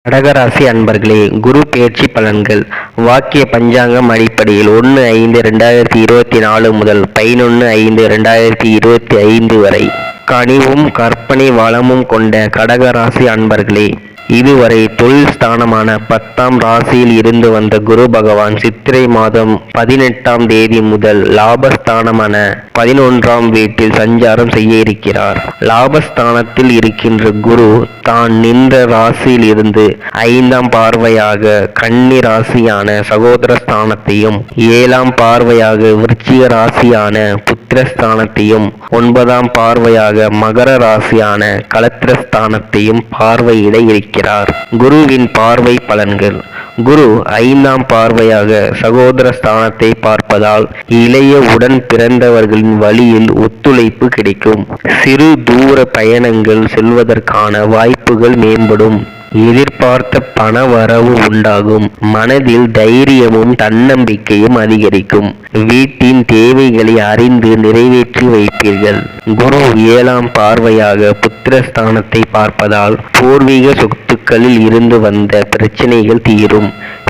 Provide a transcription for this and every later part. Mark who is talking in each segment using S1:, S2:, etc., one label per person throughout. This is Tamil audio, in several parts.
S1: கடகராசி அன்பர்களே, குரு பெயர்ச்சி பலன்கள். வாக்கிய பஞ்சாங்கம் அடிப்படையில் 1/5/2024 முதல் 11/5/2025 வரை கனிவும் கற்பனை வளமும் கொண்ட கடகராசி அன்பர்களே, இதுவரை தொழில் ஸ்தானமான 10ஆம் ராசியில் இருந்து வந்த குரு பகவான் சித்திரை மாதம் 18ஆம் தேதி முதல் லாபஸ்தானமான 11ஆம் வீட்டில் சஞ்சாரம் செய்ய இருக்கிறார். லாபஸ்தானத்தில் இருக்கின்ற குரு தான் நின்ற ராசியில் இருந்து 5ஆம் பார்வையாக கன்னி ராசியான சகோதரஸ்தானத்தையும், 7ஆம் பார்வையாக விருச்சிக ராசியான புத்திரஸ்தானத்தையும், 9ஆம் பார்வையாக மகர ராசியான களத்திரஸ்தானத்தையும் பார்வையிட இருக்கிறார். குருவின் பார்வை பலன்கள். குரு 5ஆம் பார்வையாக சகோதர ஸ்தானத்தை பார்ப்பதால் இளைய உடன் பிறந்தவர்களின் வழியில் ஒத்துழைப்பு கிடைக்கும். சிறு தூர பயணங்கள் செல்வதற்கான வாய்ப்புகள் மேம்படும். எதிர்பார்த்த பண வரவு உண்டாகும். மனதில் தைரியமும் தன்னம்பிக்கையும் அதிகரிக்கும். வீட்டின் தேவைகளை அறிந்து நிறைவேற்றி வைப்பீர்கள். குரு 7ஆம் பார்வையாக புத்திரஸ்தானத்தை பார்ப்பதால் பூர்வீக சொத்துக்களில் இருந்து வந்த பிரச்சனைகள் தீரும்.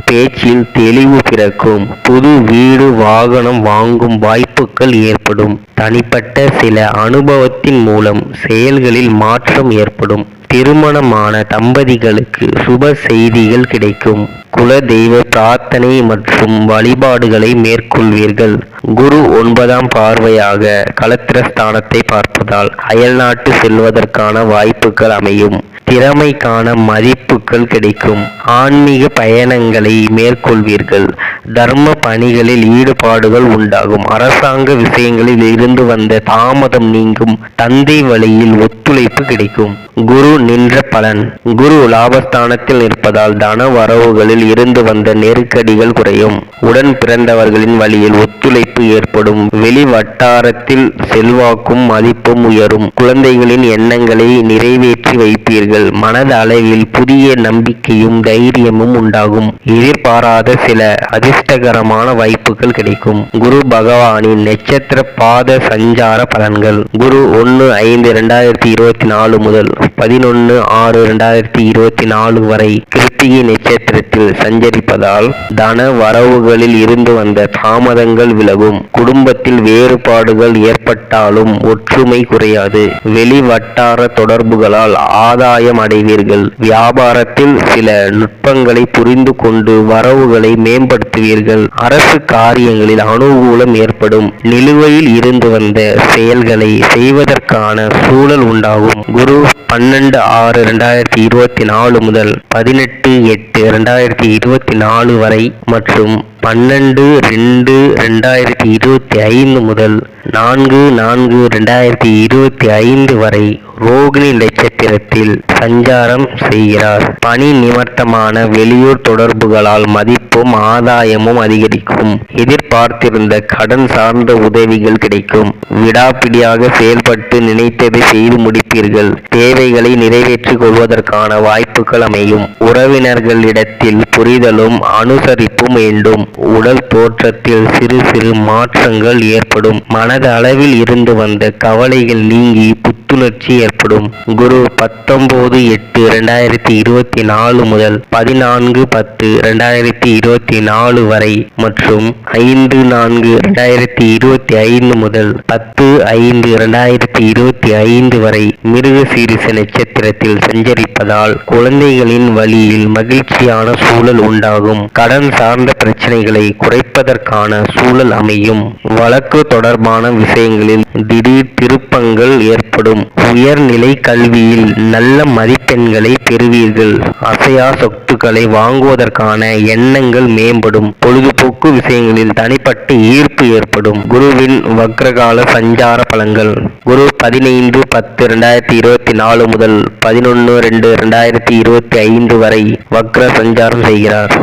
S1: பேச்சில் தெளிவு பிறக்கும். புது வீடு வாகனம் வாங்கும் வாய்ப்புகள் ஏற்படும். தனிப்பட்ட சில அனுபவத்தின் மூலம் செயல்களில் மாற்றம் ஏற்படும். திருமணமான தம்பதிகளுக்கு சுப செய்திகள் கிடைக்கும். குல தெய்வ பிரார்த்தனை மற்றும் வழிபாடுகளை மேற்கொள்வீர்கள். குரு 9ஆம் பார்வையாக களத்திரஸ்தானத்தை பார்ப்பதால் அயல்நாட்டு செல்வதற்கான வாய்ப்புகள் அமையும். திறமைக்கான மதிப்புகள் கிடைக்கும். ஆன்மீக பயணங்களை மேற்கொள்வீர்கள். தர்ம பணிகளில் ஈடுபாடுகள் உண்டாகும். அரசாங்க விஷயங்களில் இருந்து வந்த தாமதம் நீங்கும். தந்தை வழியில் ஒத்துழைப்பு கிடைக்கும். குரு நின்ற பலன். குரு லாபஸ்தானத்தில் இருப்பதால் தன வரவுகளில் இருந்து வந்த நெருக்கடிகள் குறையும். உடன் பிறந்தவர்களின் வழியில் ஒத்துழைப்பு ஏற்படும். வெளி வட்டாரத்தில் செல்வாக்கும் மதிப்பும் உயரும். குழந்தைகளின் எண்ணங்களை நிறைவேற்றி வைப்பீர்கள். மனத அளவில் புதிய நம்பிக்கையும் தைரியமும் உண்டாகும். எதிர்பாராத சில அதிர்ஷ்டகரமான வாய்ப்புகள் கிடைக்கும். குரு பகவானின் நட்சத்திர பாத சஞ்சார பலன்கள். குரு 1/5/2024 முதல் 11/6/2024 வரை கிருத்திகை நட்சத்திரத்தில் சஞ்சரிப்பதால் தன வரவுகளில் இருந்து வந்த தாமதங்கள் விலகும். குடும்பத்தில் வேறுபாடுகள் ஏற்பட்டாலும் ஒற்றுமை குறையாது. வெளி வட்டார தொடர்புகளால் ஆதாயம் அடைவீர்கள். வியாபாரத்தில் சில நுட்பங்களை புரிந்து கொண்டு வரவுகளை மேம்படுத்துவீர்கள். அரசு காரியங்களில் அனுகூலம் ஏற்படும். நிலுவையில் இருந்து வந்த செயல்களை செய்வதற்கான சூழல் உண்டாகும். குரு 12/6/2024 முதல் 18/8/2024 வரை மற்றும் 12/2/2025 முதல் 4/4/2025 வரை ரோகிணி நட்சத்திரத்தில் சஞ்சாரம் செய்கிறார். பணி நிமித்தமான வெளியூர் தொடர்புகளால் மதிப்பும் ஆதாயமும் அதிகரிக்கும். எதிர்பார்த்திருந்த கடன் சார்ந்த உதவிகள் கிடைக்கும். விடாப்பிடியாக செயல்பட்டு நினைத்ததை செய்து முடிப்பீர்கள். தேவைகளை நிறைவேற்றிக் கொள்வதற்கான வாய்ப்புகள் அமையும். உறவினர்களிடத்தில் புரிதலும் அனுசரிப்பும் வேண்டும். உடல் தோற்றத்தில் சிறு சிறு மாற்றங்கள் ஏற்படும். மனத அளவில் இருந்து வந்த கவலைகள் நீங்கி புத்துணர்ச்சி ஏற்படும். குரு 19/8/2024 முதல் 14/10/2024 வரை மற்றும் 5/4/2025 முதல் 10/5/2025 வரை மிருகசீரிஷ நட்சத்திரத்தில் சஞ்சரிப்பதால் குழந்தைகளின் வழியில் மகிழ்ச்சியான சூழல் உண்டாகும். கடன் சார்ந்த பிரச்சனைகளை குறைப்பதற்கான சூழல் அமையும். வழக்கு தொடர்பான விஷயங்களில் திடீர் திருப்பங்கள் ஏற்படும். உயர்நிலை கல்வியில் நல்ல மதிப்பெண்களை பெறுவீர்கள். அசையா சொத்துக்களை வாங்குவதற்கான எண்ணங்கள் மேம்படும். பொழுதுபோக்கு விஷயங்களில் தனிப்பட்ட ஈர்ப்பு ஏற்படும். குருவின் வக்ரகால சஞ்சார பலன்கள். குரு 15/10/2024 முதல் 11/2/2025 வரை வக்ர சஞ்சாரம் செய்கிறார்.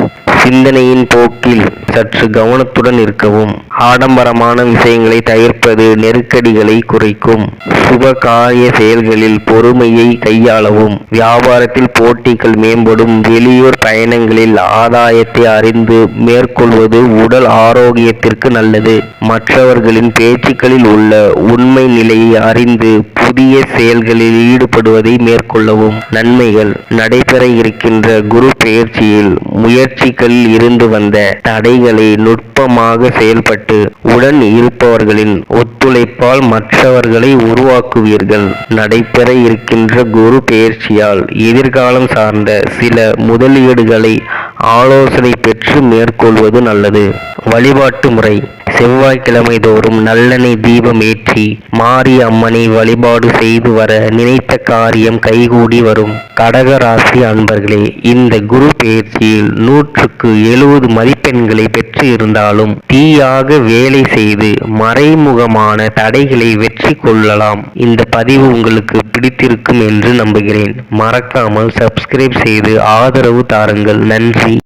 S1: சிந்தனையின் போக்கில் சற்று கவனத்துடன் இருக்கவும். ஆடம்பரமான விஷயங்களை தவிர்ப்பது நெருக்கடிகளை குறைக்கும். சுப காரிய செயல்களில் பொறுமையை கையாளவும். வியாபாரத்தில் போட்டிகள் மேம்படும். வெளியூர் பயணங்களில் ஆதாயத்தை அறிந்து மேற்கொள்வது உடல் ஆரோக்கியத்திற்கு நல்லது. மற்றவர்களின் பேச்சுக்களில் உள்ள உண்மை நிலையை அறிந்து புதிய செயல்களில் ஈடுபடுவதை மேற்கொள்ளவும். நன்மைகள். நடைபெற இருக்கின்ற குரு பெயர்ச்சியில் முயற்சிகளில் இருந்து வந்த தடைகளை நுட்பமாக செயல்பட்டு உடன் இருப்பவர்களின் ஒத்துழைப்பால் மற்றவர்களை உருவாக்குவீர்கள். நடைபெற இருக்கின்ற குரு பெயர்ச்சியால் எதிர்காலம் சார்ந்த சில முதலீடுகளை ஆலோசனை பெற்று மேற்கொள்வது நல்லது. வழிபாட்டு முறை. செவ்வாய்க்கிழமை தோறும் நல்லெண்ணெய் தீபம் ஏற்றி மாரி அம்மனை வழிபாடு செய்து வர நினைத்த காரியம் கைகூடி வரும். கடக ராசி அன்பர்களே, இந்த குரு பெயர்ச்சியில் 100க்கு 70 மதிப்பெண்களை பெற்று இருந்தாலும் தீயாக வேலை செய்து மறைமுகமான தடைகளை வெற்றி கொள்ளலாம். இந்த பதிவு உங்களுக்கு பிடித்திருக்கும் என்று நம்புகிறேன். மறக்காமல் சப்ஸ்கிரைப் செய்து ஆதரவு தாருங்கள். நன்றி.